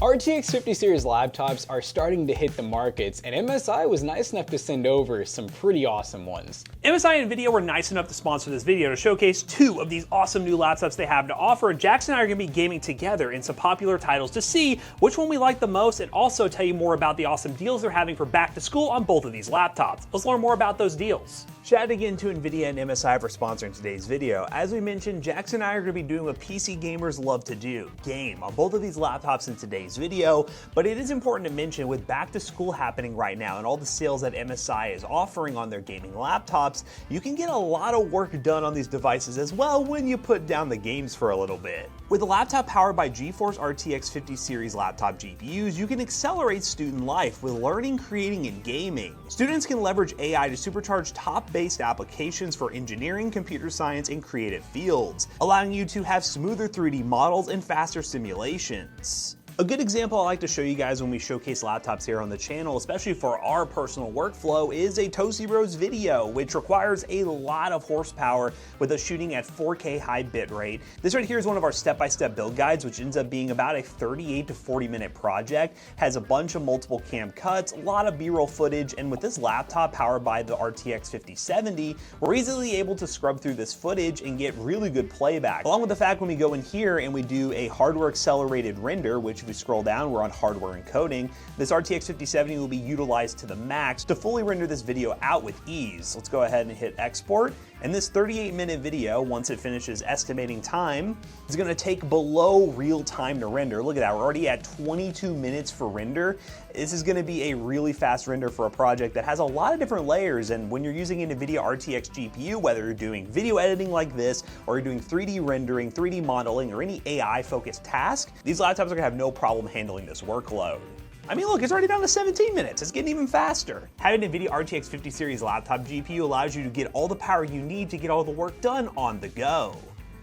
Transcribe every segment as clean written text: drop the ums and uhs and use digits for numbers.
RTX 50 series laptops are starting to hit the markets, and MSI was nice enough to send over some pretty awesome ones. MSI and NVIDIA were nice enough to sponsor this video to showcase two of these awesome new laptops they have to offer, and Jackson and I are going to be gaming together in some popular titles to see which one we like the most and also tell you more about the awesome deals they're having for back to school on both of these laptops. Let's learn more about those deals. Shout out again to NVIDIA and MSI for sponsoring today's video. As we mentioned, Jackson and I are going to be doing what PC gamers love to do, game on both of these laptops in today's video, but it is important to mention with back to school happening right now and all the sales that MSI is offering on their gaming laptops, you can get a lot of work done on these devices as well when you put down the games for a little bit. With a laptop powered by GeForce RTX 50 series laptop GPUs, you can accelerate student life with learning, creating, and gaming. Students can leverage AI to supercharge top-based applications for engineering, computer science, and creative fields, allowing you to have smoother 3D models and faster simulations. A good example I like to show you guys when we showcase laptops here on the channel, especially for our personal workflow, is a Toasty Bros video, which requires a lot of horsepower with us shooting at 4K high bitrate. This right here is one of our step-by-step build guides, which ends up being about a 38 to 40 minute project, has a bunch of multiple cam cuts, a lot of B-roll footage, and with this laptop powered by the RTX 5070, we're easily able to scrub through this footage and get really good playback. Along with the fact when we go in here and we do a hardware accelerated render, which if we scroll down, we're on hardware encoding. This RTX 5070 will be utilized to the max to fully render this video out with ease. Let's go ahead and hit export. And this 38-minute video, once it finishes estimating time, is gonna take below real time to render. Look at that, we're already at 22 minutes for render. This is gonna be a really fast render for a project that has a lot of different layers, and when you're using an NVIDIA RTX GPU, whether you're doing video editing like this, or you're doing 3D rendering, 3D modeling, or any AI-focused task, these laptops are gonna have no problem handling this workload. I mean, look, it's already down to 17 minutes. It's getting even faster. Having NVIDIA RTX 50 series laptop GPU allows you to get all the power you need to get all the work done on the go.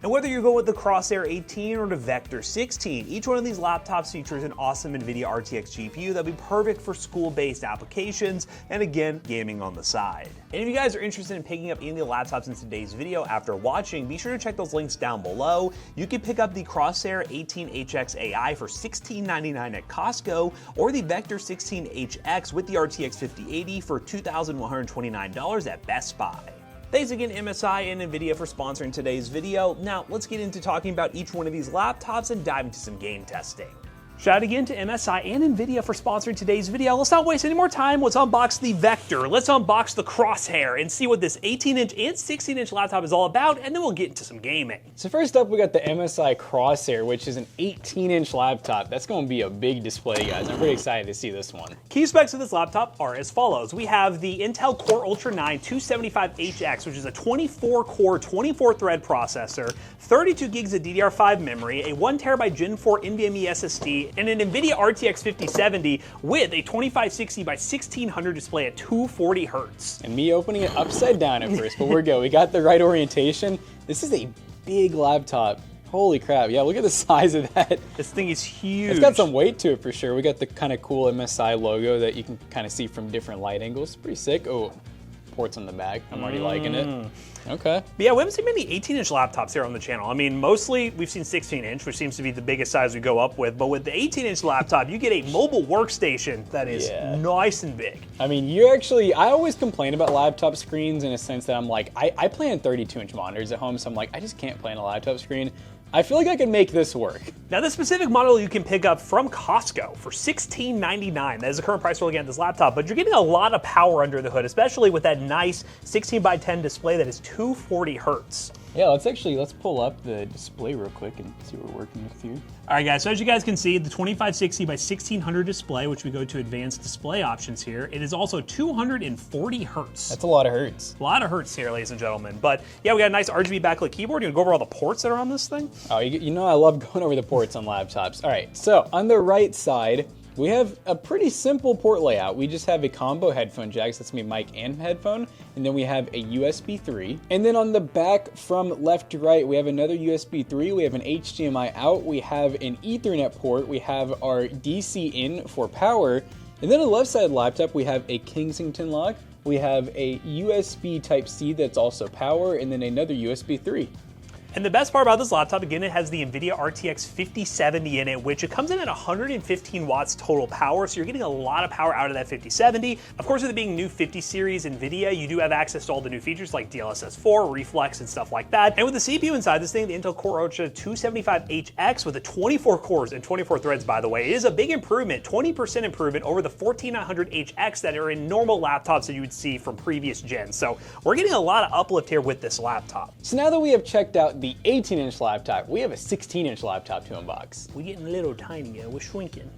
And whether you're going with the Crosshair 18 or the Vector 16, each one of these laptops features an awesome NVIDIA RTX GPU that'll be perfect for school-based applications and again, gaming on the side. And if you guys are interested in picking up any of the laptops in today's video after watching, be sure to check those links down below. You can pick up the Crosshair 18HX AI for $16.99 at Costco or the Vector 16HX with the RTX 5080 for $2,129 at Best Buy. Thanks again MSI and NVIDIA for sponsoring today's video. Now let's get into talking about each one of these laptops and dive into some game testing. Shout out again to MSI and NVIDIA for sponsoring today's video. Let's not waste any more time. Let's unbox the Vector. Let's unbox the Crosshair and see what this 18-inch and 16-inch laptop is all about, and then we'll get into some gaming. So first up, we got the MSI Crosshair, which is an 18-inch laptop. That's going to be a big display, guys. I'm pretty excited to see this one. Key specs of this laptop are as follows. We have the Intel Core Ultra 9 275HX, which is a 24-core, 24-thread processor, 32 gigs of DDR5 memory, a 1TB Gen 4 NVMe SSD, and an NVIDIA RTX 5070 with a 2560 by 1600 display at 240 Hz. And me opening it upside down at first, but we're good. We got the right orientation. This is a big laptop. Holy crap, yeah, look at the size of that. This thing is huge. It's got some weight to it for sure. We got the kind of cool MSI logo that you can kind of see from different light angles. Pretty sick. Oh, ports on the back. I'm already liking it. Okay. But yeah, we haven't seen many 18-inch laptops here on the channel. I mean, mostly we've seen 16-inch, which seems to be the biggest size we go up with. But with the 18-inch laptop, you get a mobile workstation that is nice and big. I mean, I always complain about laptop screens in a sense that I'm like, I play on 32-inch monitors at home, so I'm like, I just can't play on a laptop screen. I feel like I can make this work. Now, this specific model you can pick up from Costco for $16.99. That is the current price we're looking at this laptop, but you're getting a lot of power under the hood, especially with that nice 16:10 display that is 240 Hz. Yeah, let's pull up the display real quick and see what we're working with here. All right, guys, so as you guys can see, the 2560 by 1600 display, which we go to advanced display options here, it is also 240 Hz. That's a lot of hertz. A lot of hertz here, ladies and gentlemen. But yeah, we got a nice RGB backlit keyboard. You gonna go over all the ports that are on this thing? Oh, you know I love going over the ports on laptops. All right, so on the right side, we have a pretty simple port layout. We just have a combo headphone jack, so that's me mic and headphone, and then we have a USB 3. And then on the back from left to right, we have another USB 3, we have an HDMI out, we have an Ethernet port, we have our DC in for power, and then on the left side of the laptop, we have a Kensington lock, we have a USB Type-C that's also power, and then another USB 3. And the best part about this laptop, again, it has the NVIDIA RTX 5070 in it, which it comes in at 115 watts total power, so you're getting a lot of power out of that 5070. Of course, with it being new 50 series NVIDIA, you do have access to all the new features like DLSS 4, Reflex, and stuff like that. And with the CPU inside this thing, the Intel Core Ultra 275HX with the 24 cores and 24 threads, by the way, it is a big improvement, 20% improvement over the 14900HX that are in normal laptops that you would see from previous gens. So we're getting a lot of uplift here with this laptop. So now that we have checked out the 18-inch laptop, we have a 16-inch laptop to unbox. We're getting a little tiny, we're shrinking.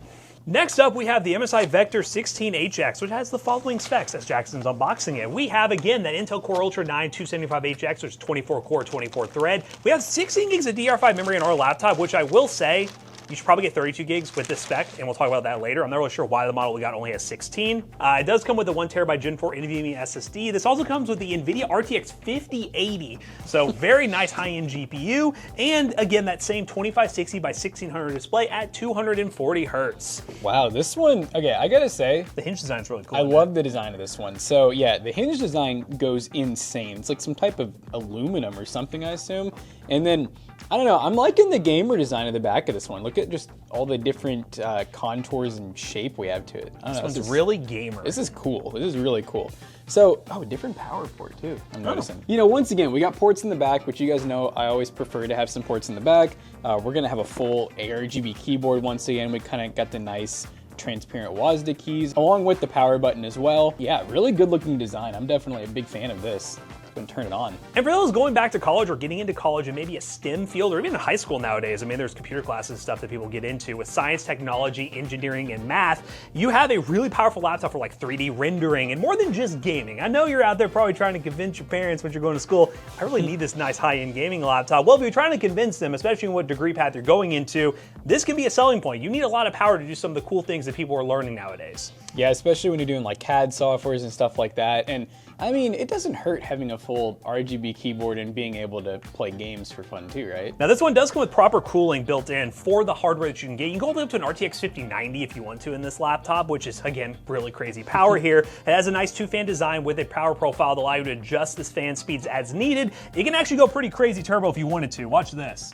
Next up, we have the MSI Vector 16HX, which has the following specs as Jackson's unboxing it. We have, again, that Intel Core Ultra 9 275HX, which is 24 core, 24 thread. We have 16 gigs of DDR5 memory in our laptop, which I will say, you should probably get 32 gigs with this spec, and we'll talk about that later. I'm not really sure why the model we got only has 16. It does come with a 1TB Gen 4 NVMe SSD. This also comes with the NVIDIA RTX 5080. So very nice high-end GPU, and again, that same 2560 by 1600 display at 240 hertz. Wow, this one, okay, I gotta say, The hinge design is really cool. I love the design of this one. So yeah, the hinge design goes insane. It's like some type of aluminum or something, I assume. And then, I don't know, I'm liking the gamer design of the back of this one. Look at just all the different contours and shape we have to it. I don't know, This one's really gamer. This is cool. This is really cool. So, oh, a different power port too, I'm noticing. You know, once again, we got ports in the back, which you guys know I always prefer to have some ports in the back. We're gonna have a full RGB keyboard once again. We kind of got the nice transparent WASD keys, along with the power button as well. Yeah, really good looking design. I'm definitely a big fan of this. Going to turn it on. And for those going back to college or getting into college and maybe a STEM field or even in high school nowadays, I mean, there's computer classes and stuff that people get into with science, technology, engineering, and math. You have a really powerful laptop for like 3D rendering and more than just gaming. I know you're out there probably trying to convince your parents when you're going to school, I really need this nice high-end gaming laptop. Well, if you're trying to convince them, especially in what degree path you're going into, this can be a selling point. You need a lot of power to do some of the cool things that people are learning nowadays. Yeah, especially when you're doing like CAD softwares and stuff like that. And I mean, it doesn't hurt having a full RGB keyboard and being able to play games for fun too, right? Now this one does come with proper cooling built in for the hardware that you can get. You can go all the way up to an RTX 5090 if you want to in this laptop, which is, again, really crazy power here. It has a nice two-fan design with a power profile that allows you to adjust this fan speeds as needed. It can actually go pretty crazy turbo if you wanted to. Watch this.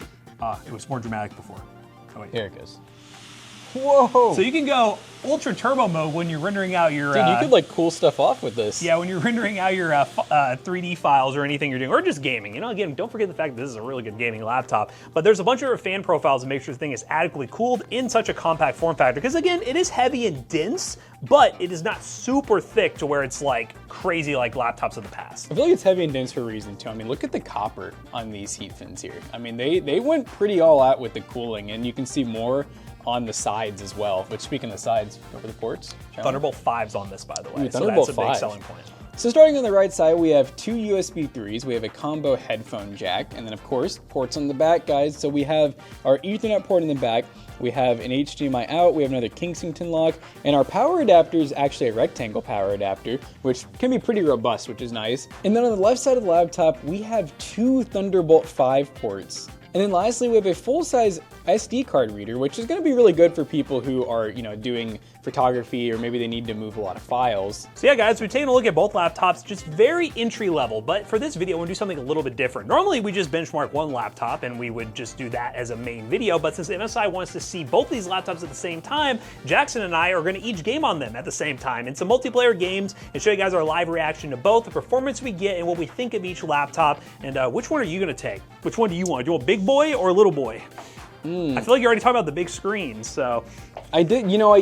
It was more dramatic before. Oh, wait. Here it goes. Whoa! So you can go ultra turbo mode when you're rendering out your... Dude, you could like cool stuff off with this. Yeah, when you're rendering out your 3D files or anything you're doing, or just gaming. You know, again, don't forget the fact that this is a really good gaming laptop. But there's a bunch of fan profiles to make sure the thing is adequately cooled in such a compact form factor. Because again, it is heavy and dense, but it is not super thick to where it's like crazy like laptops of the past. I feel like it's heavy and dense for a reason too. I mean, look at the copper on these heat fins here. I mean, they went pretty all out with the cooling, and you can see more on the sides as well. Which, speaking of the sides, over the ports. Thunderbolt 5's on this, by the way. Ooh, so Thunderbolt that's a big 5. selling point. So starting on the right side, we have two USB 3s, we have a combo headphone jack, and then of course, ports on the back, guys. So we have our Ethernet port in the back, we have an HDMI out, we have another Kingsington lock, and our power adapter is actually a rectangle power adapter, which can be pretty robust, which is nice. And then on the left side of the laptop, we have two Thunderbolt 5 ports. And then lastly, we have a full-size SD card reader, which is going to be really good for people who are, you know, doing photography or maybe they need to move a lot of files. So yeah, guys, we're taking a look at both laptops, just very entry level, but for this video, we're gonna do something a little bit different. Normally, we just benchmark one laptop and we would just do that as a main video, but since MSI wants to see both these laptops at the same time, Jackson and I are gonna each game on them at the same time in some multiplayer games and show you guys our live reaction to both, the performance we get and what we think of each laptop, and which one are you gonna take? Which one do you want? Do you want big boy or little boy? I feel like you're already talking about the big screen, so. I did, you know,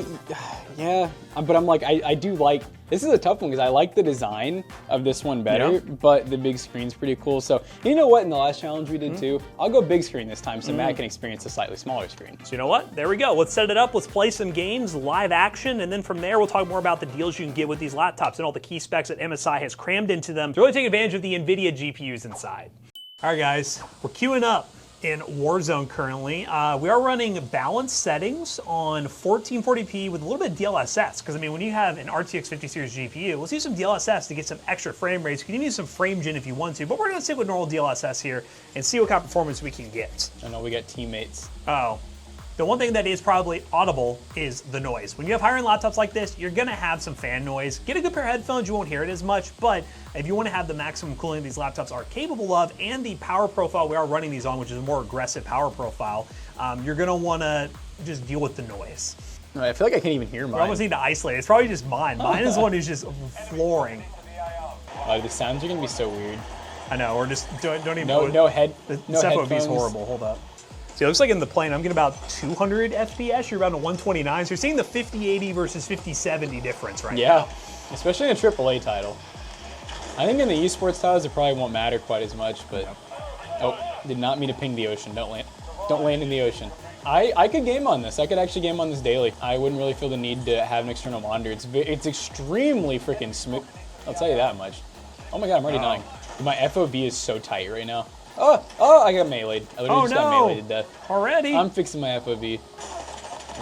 yeah, but I'm like, I do like, this is a tough one because I like the design of this one better, but the big screen's pretty cool. So, you know what, in the last challenge we did too, I'll go big screen this time so Matt can experience a slightly smaller screen. So you know what, there we go. Let's set it up, let's play some games, live action, and then from there we'll talk more about the deals you can get with these laptops and all the key specs that MSI has crammed into them to really take advantage of the NVIDIA GPUs inside. All right, guys, we're queuing up in Warzone currently. We are running balanced settings on 1440p with a little bit of DLSS, because I mean, when you have an RTX 50 series GPU, let's use some DLSS to get some extra frame rates. You can even use some frame gen if you want to, but we're gonna stick with normal DLSS here and see what kind of performance we can get. I know we got teammates. Oh, The one thing that is probably audible is the noise. When you have higher-end laptops like this, you're gonna have some fan noise. Get a good pair of headphones, you won't hear it as much, but if you wanna have the maximum cooling these laptops are capable of, and the power profile we are running these on, which is a more aggressive power profile, you're gonna wanna just deal with the noise. I feel like I can't even hear mine. We almost need to isolate it. It's probably just mine. Mine is the one who's just flooring. The sounds are gonna be so weird. I know, or just don't even. No no headphones. FOV is horrible. Hold up. See, it looks like in the plane, I'm getting about 200 FPS. You're about a 129. So you're seeing the 5080 versus 5070 difference right now. Yeah, especially in a AAA title. I think in the esports titles, it probably won't matter quite as much, but oh, did not mean to ping the ocean. Don't land in the ocean. I could game on this. I could actually game on this daily. I wouldn't really feel the need to have an external monitor. It's extremely freaking smooth. I'll tell you that much. Oh my god, I'm already dying. My FOV is so tight right now. Oh, I got meleeed. I literally just got meleeed to death. Already? I'm fixing my FOV.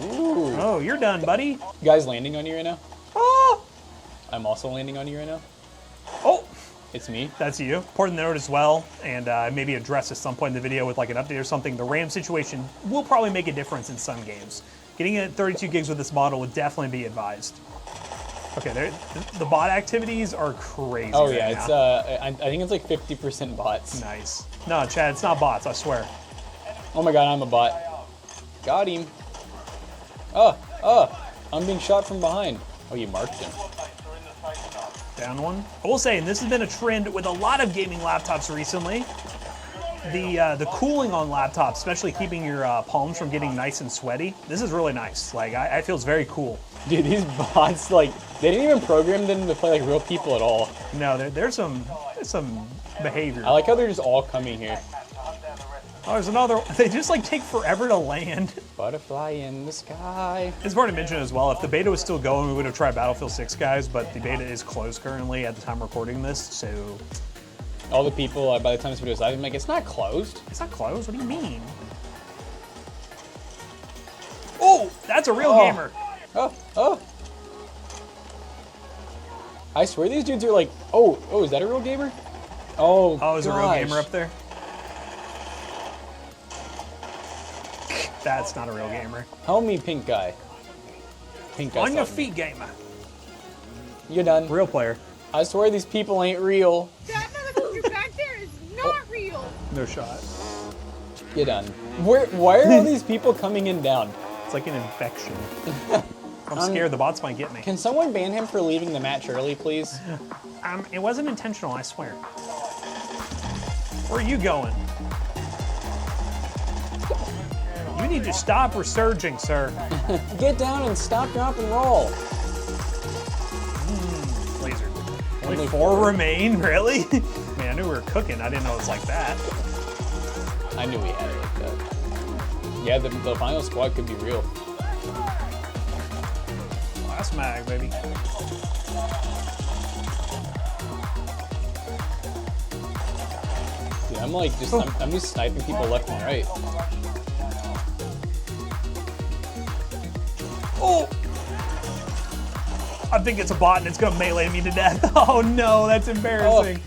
Ooh. Oh, you're done, buddy. You guys landing on you right now? Oh! I'm also landing on you right now. Oh! It's me. That's you. Important note as well, and maybe address at some point in the video with like an update or something. The RAM situation will probably make a difference in some games. Getting it at 32 gigs with this model would definitely be advised. Okay, the bot activities are crazy. Oh yeah, right it's now. I think it's like 50% bots. Nice. No, Chad, it's not bots. I swear. Oh my god, I'm a bot. Got him. I'm being shot from behind. Oh, you marked him. Down one. I will say, and this has been a trend with a lot of gaming laptops recently, the cooling on laptops, especially keeping your palms from getting nice and sweaty, this is really nice. Like, I feel it's very cool. Dude, these bots, like, they didn't even program them to play like real people at all. No, there's some behavior. I like how they're just all coming here. Oh, there's another one. They just like take forever to land. Butterfly in the sky. It's important to mention as well, if the beta was still going, we would have tried Battlefield 6, guys, but the beta is closed currently at the time recording this, so... All the people, by the time this video is live, I'm like, it's not closed. It's not closed? What do you mean? Oh, that's a real gamer. Oh. I swear these dudes are like, oh, is that a real gamer? Oh, is a real gamer up there? That's not a real gamer. Help me, pink guy. Pink guy. On your feet, gamer. You're done. Real player. I swear these people ain't real. That motherfucker back there is not real. No shot. You're done. Why are all these people coming in down? It's like an infection. I'm scared the bots might get me. Can someone ban him for leaving the match early, please? It wasn't intentional, I swear. Where are you going? You need to stop resurging, sir. Get down and stop, drop, and roll. Laser. Only 4 remain? Really? Man, I knew we were cooking. I didn't know it was like that. I knew we had it like that. Yeah, the final squad could be real. Last mag, baby. Dude, I'm like, I'm just sniping people left and right. Oh! I think it's a bot and it's gonna melee me to death. Oh no, that's embarrassing.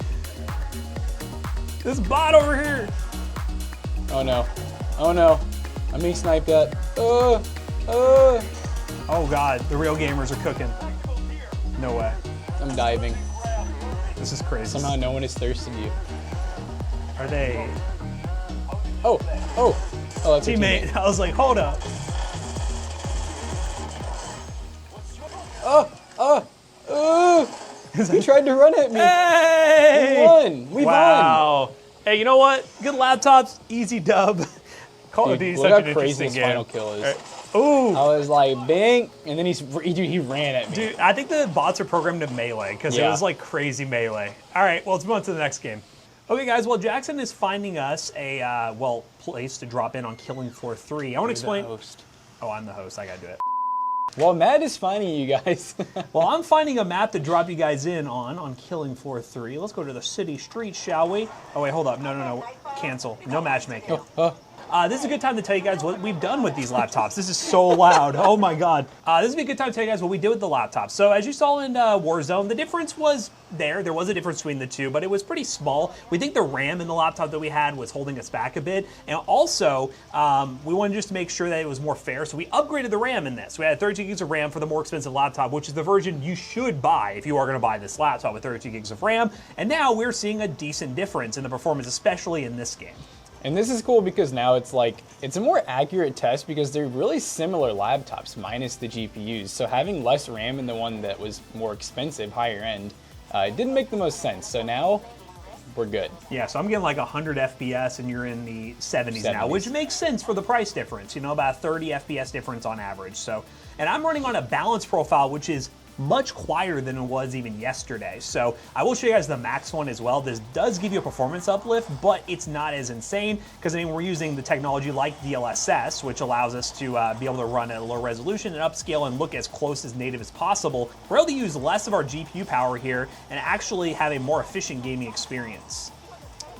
This bot over here. Oh no. Oh no. I'm being sniped at. Oh god, the real gamers are cooking. No way. I'm diving. This is crazy. Somehow no one has thirsted you. Are they? Oh, that's a Teammate. I was like, hold up. He tried to run at me. Hey! We won. We won. Wow. Hey, you know what? Good laptops, easy dub. Call of Duty is Look such how an crazy interesting his game. final kill is. Ooh. I was like, bang, and then he ran at me. Dude, I think the bots are programmed to melee because it was like crazy melee. All right, well, let's move on to the next game. Okay, guys, well, Jackson is finding us a, place to drop in on Killing Floor 3. I want to explain. Host. Oh, I'm the host. I got to do it. Well, Matt is finding you guys. Well, I'm finding a map to drop you guys in on Killing Floor 3. Let's go to the city streets, shall we? Oh, wait, hold up. No. Cancel. No matchmaking. this is a good time to tell you guys what we've done with these laptops. This is so loud. Oh my God. This would be a good time to tell you guys what we did with the laptops. So as you saw in Warzone, the difference was there. There was a difference between the two, but it was pretty small. We think the RAM in the laptop that we had was holding us back a bit. And also, we wanted just to make sure that it was more fair. So we upgraded the RAM in this. We had 32 gigs of RAM for the more expensive laptop, which is the version you should buy if you are going to buy this laptop with 32 gigs of RAM. And now we're seeing a decent difference in the performance, especially in this game. And this is cool because now it's like, it's a more accurate test because they're really similar laptops minus the GPUs. So having less RAM in the one that was more expensive, higher end, it didn't make the most sense. So now we're good. Yeah, so I'm getting like 100 FPS and you're in the 70s now, which makes sense for the price difference, you know, about 30 FPS difference on average. So, and I'm running on a balance profile, which is much quieter than it was even yesterday. So I will show you guys the max one as well. This does give you a performance uplift, but it's not as insane because I mean, we're using the technology like DLSS, which allows us to be able to run at a low resolution and upscale and look as close as native as possible. We're able to use less of our GPU power here and actually have a more efficient gaming experience.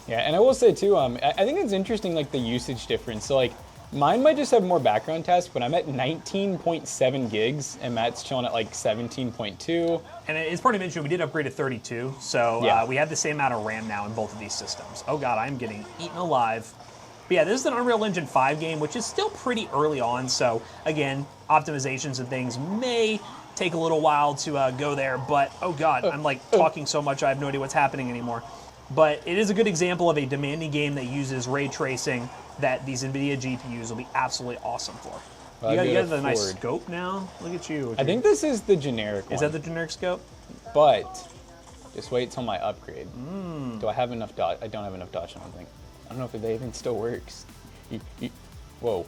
Yeah, and I will say too, I think it's interesting, like the usage difference. So like, mine might just have more background tasks, but I'm at 19.7 gigs, and Matt's chilling at like 17.2. And it's pretty mentioned, we did upgrade to 32, so yeah. We have the same amount of RAM now in both of these systems. Oh God, I'm getting eaten alive. But yeah, this is an Unreal Engine 5 game, which is still pretty early on, so again, optimizations and things may take a little while to go there, but oh God, I'm like talking so much I have no idea what's happening anymore. But it is a good example of a demanding game that uses ray tracing that these NVIDIA GPUs will be absolutely awesome for. Well, you got the nice scope now? Look at you. I think this is the generic one. Is that the generic scope? But just wait till my upgrade. Do I have enough dodge? I don't have enough dodge, I don't think. I don't know if it even still works. Whoa.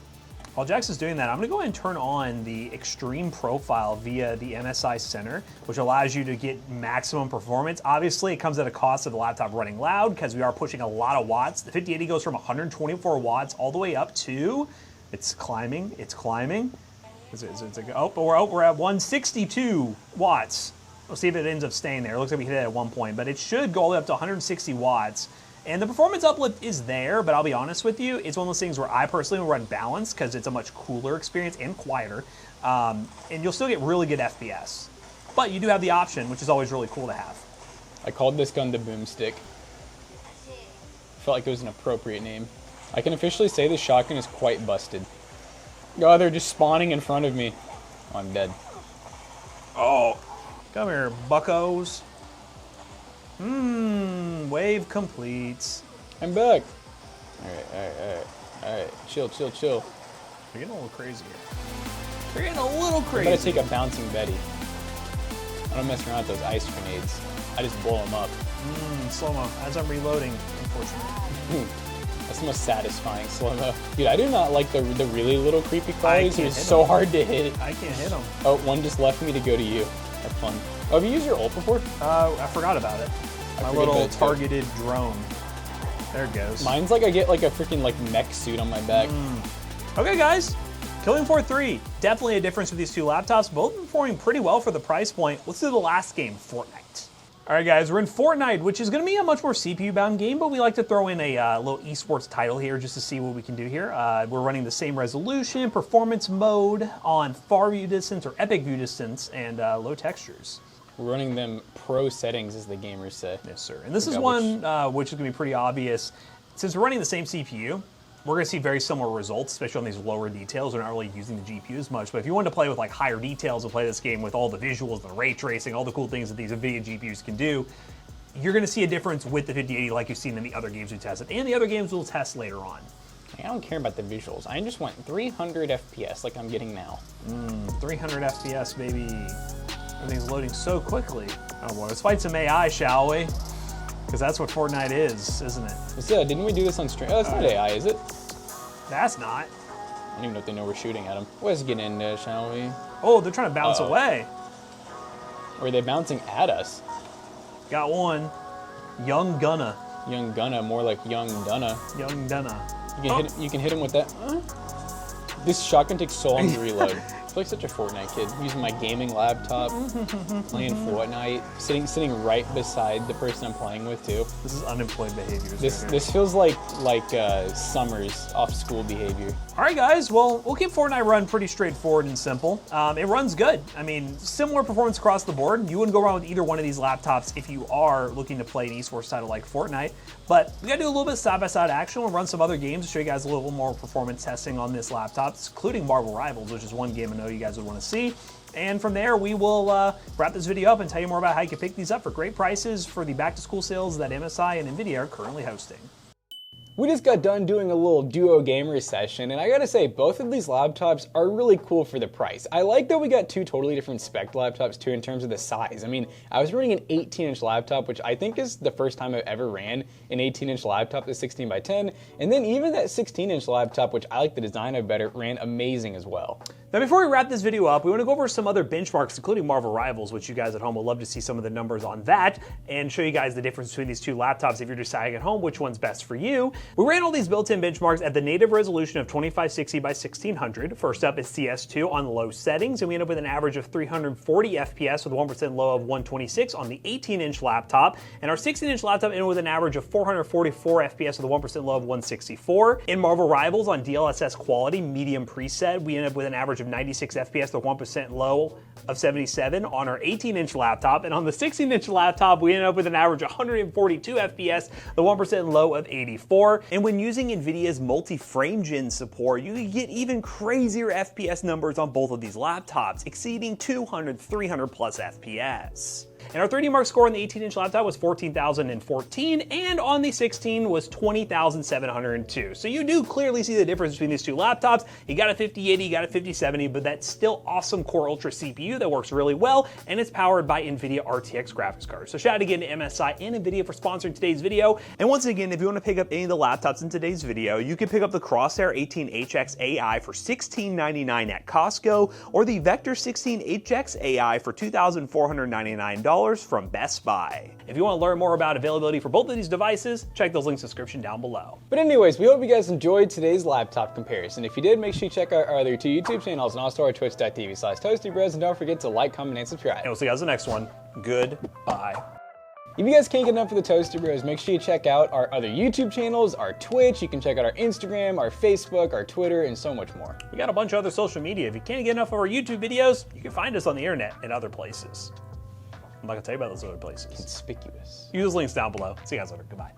While Jackson's doing that, I'm going to go ahead and turn on the extreme profile via the MSI Center, which allows you to get maximum performance. Obviously, it comes at a cost of the laptop running loud because we are pushing a lot of watts. The 5080 goes from 124 watts all the way up to, it's climbing. Oh, we're at 162 watts. We'll see if it ends up staying there. It looks like we hit it at one point, but it should go all the way up to 160 watts. And the performance uplift is there, but I'll be honest with you, it's one of those things where I personally will run balanced because it's a much cooler experience and quieter, and you'll still get really good FPS. But you do have the option, which is always really cool to have. I called this gun the Boomstick. Felt like it was an appropriate name. I can officially say this shotgun is quite busted. Oh, they're just spawning in front of me. Oh, I'm dead. Oh, come here, buckos. Wave completes. I'm back. All right. Chill. We're getting a little crazy here. We're getting a little I'm crazy. gonna take a bouncing Betty. I don't mess around with those ice grenades. I just blow them up. Slow-mo, as I'm reloading, unfortunately. That's the most satisfying slow-mo. Dude, I do not like the really little creepy crawlies. can't It's hit so them. hard to hit. I can't hit them. Oh, one just left me to go to you. Have fun. Oh, have you used your ult before? I forgot about it. My forget little about it too. targeted drone. There it goes. Mine's like I get like a freaking like mech suit on my back. Okay, guys. Killing Floor 3. Definitely a difference with these two laptops. Both performing pretty well for the price point. Let's do the last game, Fortnite. All right, guys, we're in Fortnite, which is going to be a much more CPU-bound game, but we like to throw in a little esports title here just to see what we can do here. We're running the same resolution, performance mode on far view distance or epic view distance, and low textures. We're running them pro settings, as the gamers say. Yes, sir. And this is one which is going to be pretty obvious. Since we're running the same CPU, we're going to see very similar results, especially on these lower details. We're not really using the GPU as much, but if you wanted to play with like higher details and play this game with all the visuals, the ray tracing, all the cool things that these NVIDIA GPUs can do, you're going to see a difference with the 5080 like you've seen in the other games we tested, and the other games we'll test later on. I don't care about the visuals. I just want 300 FPS like I'm getting now. 300 FPS, baby. Everything's loading so quickly. Oh boy, let's fight some AI, shall we? Because that's what Fortnite is, isn't it? Yeah, didn't we do this on stream? Oh, it's not AI, is it? That's not. I don't even know if they know we're shooting at them. Let's get in there, shall we? Oh, they're trying to bounce away. Or are they bouncing at us? Got one. Young Gunna. Young Gunna, more like Young Dunna. Young Dunna. You can hit him with that. This shotgun takes so long to reload. I feel like such a Fortnite kid. Using my gaming laptop, playing Fortnite, sitting right beside the person I'm playing with too. This is unemployed behavior. This feels like Summer's off school behavior. All right, guys. Well, we'll keep Fortnite run pretty straightforward and simple. It runs good. I mean, similar performance across the board. You wouldn't go wrong with either one of these laptops if you are looking to play an esports title like Fortnite. But we gotta do a little bit of side-by-side action. We'll run some other games to show you guys a little more performance testing on this laptop, including Marvel Rivals, which is one game I know you guys would want to see. And from there, we will wrap this video up and tell you more about how you can pick these up for great prices for the back-to-school sales that MSI and NVIDIA are currently hosting. We just got done doing a little duo gamer session, and I gotta say, both of these laptops are really cool for the price. I like that we got two totally different spec laptops too in terms of the size. I mean, I was running an 18-inch laptop, which I think is the first time I've ever ran an 18-inch laptop that's 16 by 10, and then even that 16-inch laptop, which I like the design of better, ran amazing as well. Now, before we wrap this video up, we want to go over some other benchmarks, including Marvel Rivals, which you guys at home will love to see some of the numbers on that, and show you guys the difference between these two laptops if you're deciding at home which one's best for you. We ran all these built-in benchmarks at the native resolution of 2560 by 1600. First up is CS2 on low settings, and we end up with an average of 340 FPS with a 1% low of 126 on the 18-inch laptop, and our 16-inch laptop ended with an average of 444 FPS with a 1% low of 164. In Marvel Rivals on DLSS quality, medium preset, we end up with an average of 96 FPS with 1% low of 77 on our 18-inch laptop, and on the 16-inch laptop we ended up with an average of 142 FPS, the 1% low of 84. And when using NVIDIA's multi-frame gen support, you can get even crazier FPS numbers on both of these laptops, exceeding 200, 300 plus FPS. And our 3D Mark score on the 18-inch laptop was 14,014, and on the 16 was 20,702. So you do clearly see the difference between these two laptops. You got a 5080, you got a 5070, but that's still awesome Core Ultra CPU that works really well, and it's powered by NVIDIA RTX graphics cards. So shout out again to MSI and NVIDIA for sponsoring today's video. And once again, if you want to pick up any of the laptops in today's video, you can pick up the Crosshair 18HX AI for $1699 at Costco, or the Vector 16HX AI for $2,499 from Best Buy. If you want to learn more about availability for both of these devices, check those links in the description down below. But anyways, we hope you guys enjoyed today's laptop comparison. If you did, make sure you check out our other two YouTube channels and also our twitch.tv/toastybros, and don't forget to like, comment, and subscribe. And we'll see you guys in the next one. Goodbye. If you guys can't get enough of the Toasty Bros, make sure you check out our other YouTube channels, our Twitch, you can check out our Instagram, our Facebook, our Twitter, and so much more. We got a bunch of other social media. If you can't get enough of our YouTube videos, you can find us on the internet and other places. I'm not gonna tell you about those other places. Conspicuous. Use those links down below. See you guys later. Goodbye.